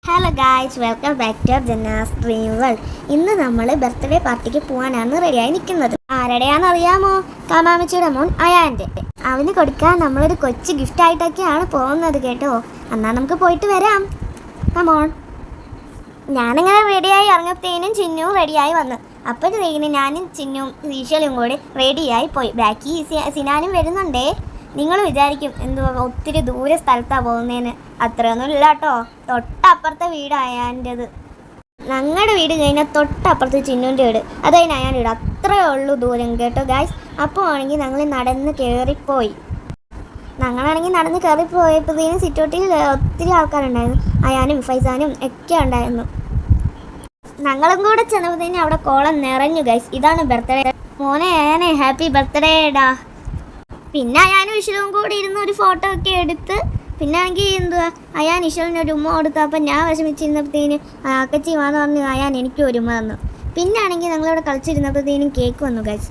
Hello guys, welcome back to Janna's dream world. ഇന്ന് നമ്മൾ birthday പാർട്ടിക്ക് പോകാനാണ് റെഡിയായി നിൽക്കുന്നത്. ആരുടെയാണെന്ന് അറിയാമോ? കാമാമിച്ചിയുടെ മോൻ അയാൻ്റെ. അവന് കൊടുക്കാൻ നമ്മളൊരു കൊച്ചു ഗിഫ്റ്റ് ആയിട്ടൊക്കെയാണ് പോകുന്നത് കേട്ടോ. എന്നാൽ നമുക്ക് പോയിട്ട് വരാം. കമോൺ. ഞാനിങ്ങനെ റെഡിയായി ഇറങ്ങത്തേനും ചിന്നും റെഡിയായി വന്നു. അപ്പോഴത്തേക്കിനും ഞാനും ചിന്നും ഈശലും കൂടി റെഡിയായി പോയി. ബാക്കി സിനാനും വരുന്നുണ്ടേ. നിങ്ങൾ വിചാരിക്കും എന്തുവാ ഒത്തിരി ദൂരെ സ്ഥലത്താണ് പോകുന്നതിന്. അത്രയൊന്നും ഇല്ല കേട്ടോ. തൊട്ടപ്പുറത്തെ വീട് അയാൻ്റെത്. ഞങ്ങളുടെ വീട് കഴിഞ്ഞാൽ തൊട്ടപ്പുറത്ത് ചിന്നുൻ്റെ വീട്, അത് കഴിഞ്ഞ് അയാൻ്റെ വീട്. അത്രയേ ഉള്ളൂ ദൂരം കേട്ടോ ഗായ്സ്. അപ്പോൾ ആണെങ്കിൽ ഞങ്ങൾ നടന്ന് കയറിപ്പോയി. ഞങ്ങളാണെങ്കിൽ നടന്ന് കയറിപ്പോയപ്പോഴത്തേനും സിറ്റോട്ടിൽ ഒത്തിരി ആൾക്കാരുണ്ടായിരുന്നു. അയാനും ഫൈസാനും ഒക്കെ ഉണ്ടായിരുന്നു. ഞങ്ങളും കൂടെ ചെന്നപ്പോഴത്തേനും അവിടെ കോളം നിറഞ്ഞു ഗൈസ്. ഇതാണ് ബർത്ത്ഡേ മോനെ അയാനെ, ഹാപ്പി ബർത്ത്ഡേടാ. പിന്നെ അയാനും ഇഷലും കൂടി ഇരുന്ന് ഒരു ഫോട്ടോ ഒക്കെ എടുത്ത്, പിന്നെ ആണെങ്കിൽ എന്തുവാ അയാൻ ഇഷലിന് ഒരു ഉമ്മ കൊടുത്തു. അപ്പം ഞാൻ വിഷമിച്ചിരുന്നപ്പോഴത്തേന് അക്കച്ചി വാന്ന് പറഞ്ഞ് അയാൻ എനിക്കും ഒരു ഉമ്മ തന്നു. പിന്നെ ആണെങ്കിൽ ഞങ്ങളിവിടെ കളിച്ചിരുന്നപ്പോഴത്തേനും കേക്ക് വന്നു ഗൈസ്.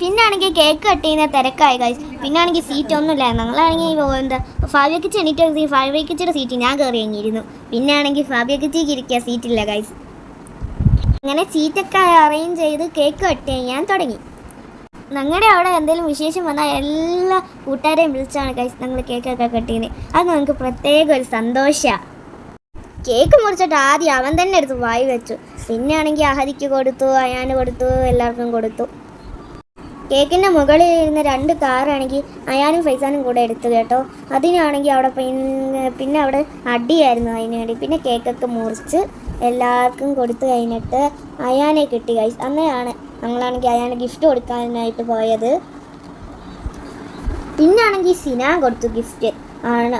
പിന്നെ ആണെങ്കിൽ കേക്ക് കട്ട് ചെയ്യുന്ന തിരക്കായി ഗൈസ്. പിന്നെ ആണെങ്കിൽ സീറ്റ് ഒന്നുമില്ലായിരുന്നു. ഞങ്ങളാണെങ്കിൽ എന്താ ഫാബിയക്കച്ചി എണീറ്റ് ഫാബിയക്കച്ചിയുടെ സീറ്റ് ഞാൻ കയറി കഴിഞ്ഞിരുന്നു. പിന്നെ ആണെങ്കിൽ ഫാബിയക്കച്ചിക്ക് ഇരിക്കുക സീറ്റില്ല ഗൈസ്. അങ്ങനെ സീറ്റൊക്കെ അറേഞ്ച് ചെയ്ത് കേക്ക് കട്ട് ചെയ്യാൻ തുടങ്ങി. ഞങ്ങളുടെ അവിടെ എന്തെങ്കിലും വിശേഷം വന്നാൽ എല്ലാ കൂട്ടുകാരെയും വിളിച്ചാണ് ഗൈസ് ഞങ്ങൾ കേക്കൊക്കെ കട്ട് ചെയ്യുന്നത്. അത് ഞങ്ങൾക്ക് പ്രത്യേക ഒരു സന്തോഷമാണ്. കേക്ക് മുറിച്ചിട്ട് ആദ്യം അവൻ തന്നെ എടുത്ത് വായി വെച്ചു. പിന്നെ ആണെങ്കിൽ അഹദിക്ക് കൊടുത്തു, അയാന് കൊടുത്തു, എല്ലാവർക്കും കൊടുത്തു. കേക്കിൻ്റെ മുകളിൽ ഇരുന്ന 2 കാറാണെങ്കിൽ അയാനും ഫൈസാനും കൂടെ എടുത്തു കേട്ടോ. അതിനാണെങ്കിൽ അവിടെ പിന്നെ അവിടെ അടിയായിരുന്നു അതിന് വേണ്ടി. പിന്നെ കേക്കൊക്കെ മുറിച്ച് എല്ലാവർക്കും കൊടുത്തു കഴിഞ്ഞിട്ട് അയാനെ കിട്ടി ഗൈസ്. അന്നേയാണ് ഞങ്ങളാണെങ്കിൽ അയാന് ഗിഫ്റ്റ് കൊടുക്കാനായിട്ട് പോയത്. പിന്നാണെങ്കിൽ സിനാൻ കൊടുത്തു ഗിഫ്റ്റ്.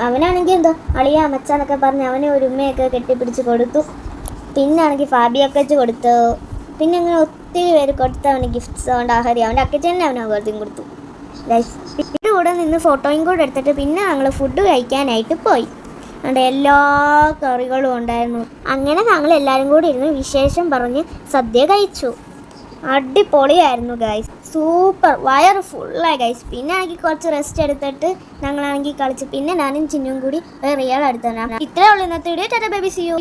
അവനാണെങ്കിൽ എന്തോ അളിയാ മച്ചാന്നൊക്കെ പറഞ്ഞ് അവനെ ഒരു ഉമ്മയൊക്കെ കെട്ടിപ്പിടിച്ച് കൊടുത്തു. പിന്നാണെങ്കിൽ ഫാബിയക്കച്ച് കൊടുത്തു. പിന്നെ അങ്ങനെ ഒത്തിരി പേര് കൊടുത്ത് അവന് ഗിഫ്റ്റ്സ് കൊണ്ട് ആഹാരം. അവൻ്റെ അക്കച്ചനെ അവന് ആഹാരത്തിയും കൊടുത്തു. ഇതിൻ്റെ കൂടെ നിന്ന് ഫോട്ടോയും കൂടെ എടുത്തിട്ട് പിന്നെ ഞങ്ങൾ ഫുഡ് കഴിക്കാനായിട്ട് പോയി. അവിടെ എല്ലാ കറികളും ഉണ്ടായിരുന്നു. അങ്ങനെ ഞങ്ങൾ എല്ലാവരും കൂടി ഇരുന്ന് വിശേഷം പറഞ്ഞ് സദ്യ കഴിച്ചു. അടിപൊളിയായിരുന്നു ഗൈസ്, സൂപ്പർ. വയറ് ഫുള്ളായി ഗൈസ്. പിന്നെ ആണെങ്കിൽ കുറച്ച് റെസ്റ്റ് എടുത്തിട്ട് ഞങ്ങളാണെങ്കിൽ കളിച്ച് പിന്നെ ഞാനും ചിന്നും കൂടി റിയൽ എടുത്താണ്. ഇത്രയേ ഉള്ളൂ ഇന്നത്തെ video. Tata baby, see U.